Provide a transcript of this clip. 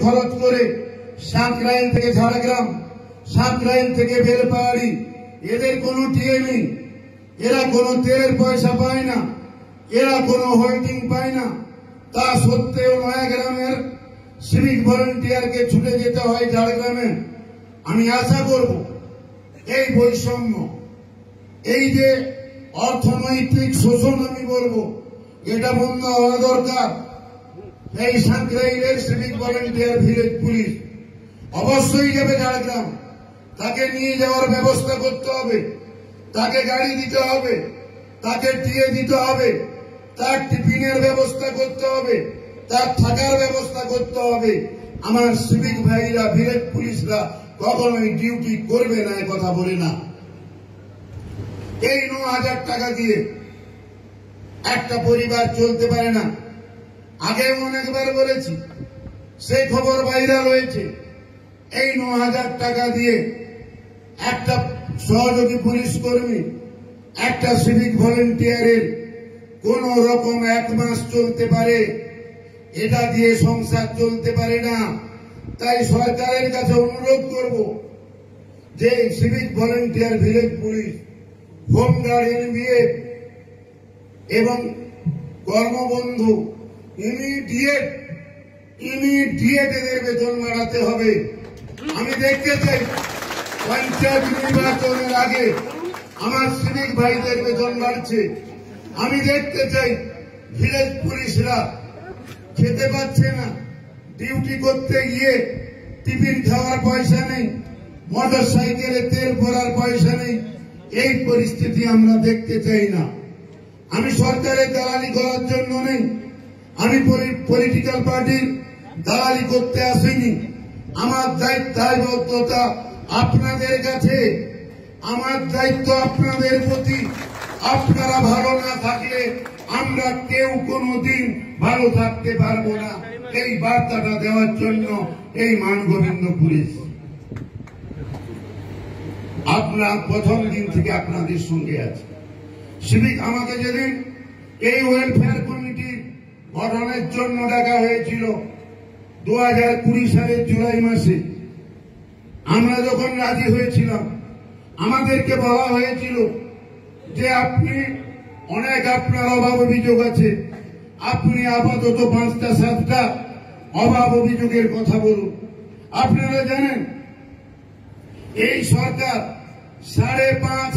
খরচ করে সাঁকরাইল থেকে ঝাড়গ্রাম, সাঁকরাইল থেকে বেলপাহাড়ি, এদের কোনো টিএ নেই। এরা কোনো তেলের পয়সা পায় না, এরা কোনো হোল্ডিং পায় না। তা সত্ত্বেও নয়াগ্রামের সিভিক ভলেন্টিয়ারকে ছুটে যেতে হয় ঝাড়গ্রামে। আমি আশা করব এই বৈষম্য, এই যে অর্থনৈতিক শোষণ আমি বলবো, এটা বন্ধ হওয়া দরকার। এই সাঁকরাইলের সিভিক ভলেন্টিয়ার ভিলেজ পুলিশ অবশ্যই যাবে ঝাড়গ্রাম, তাকে নিয়ে যাওয়ার ব্যবস্থা করতে হবে, তাকে গাড়ি দিতে হবে, তাকে টিএ দিতে হবে, তার টিফিনের ব্যবস্থা করতে হবে, তার থাকার ব্যবস্থা করতে হবে। আমার সিভিক ভাইরা, ভিলেজ পুলিশরা কখনোই ডিউটি করবে না, কথা বলে না। এই 9,000 টাকা দিয়ে একটা পরিবার চলতে পারে না। আগেও অনেকবার বলেছি, সেই খবর ভাইরাল হয়েছে। এই 9,000 টাকা দিয়ে একটা সহযোগী পুলিশ কর্মী, একটা সিভিক ভলেন্টিয়ারের কোন রকম 1 মাস চলতে পারে, এটা দিয়ে সংসার চলতে পারে না। তাই সরকারের কাছে অনুরোধ করব যে civic volunteer, village police, home guard, NVF এবং কর্মবন্ধু ইমিডিয়েট এদের বেতন বাড়াতে হবে। আমি দেখতে চাই পঞ্চায়েত নির্বাচনের আগে আমার সিভিক ভাইদের বেতন বাড়ছে। আমি দেখতে চাই ভিলেজ পুলিশরা খেতে পাচ্ছে না, ডিউটি করতে গিয়ে টিফিন খাওয়ার পয়সা নেই, মোটর সাইকেলে তেল ভরার পয়সা নেই। এই পরিস্থিতি আমরা দেখতে চাই না। আমি সরকারের দালালি করার জন্য নেই, আমি পলিটিক্যাল পার্টির দালালি করতে আসিনি। আমার দায়বদ্ধতা আপনাদের কাছে, আমার দায়িত্ব আপনাদের প্রতি। আপনারা ভালো না থাকলে আমরা কেউ কোনোদিন ভালো থাকতে পারবো না। এই বার্তাটা দেওয়ার জন্য এই মানগোবিন্দ পুলিশ আপনার প্রথম দিন থেকে আপনাদের সঙ্গে আছে। সিভিক আমাকে যেদিন এই ওয়েলফেয়ার কমিটি গঠনের জন্য ডাকা হয়েছিল 2020 সালের জুলাই মাসে, আমরা যখন রাজি হয়েছিলাম, আমাদেরকে বলা হয়েছিল যে আপনি আপনার অভাব অভিযোগ আছে, আপনি আপাতত 5টা 7টা অভাব অভিযোগের কথা বলুন। আপনারা জানেন এই সরকার 5.5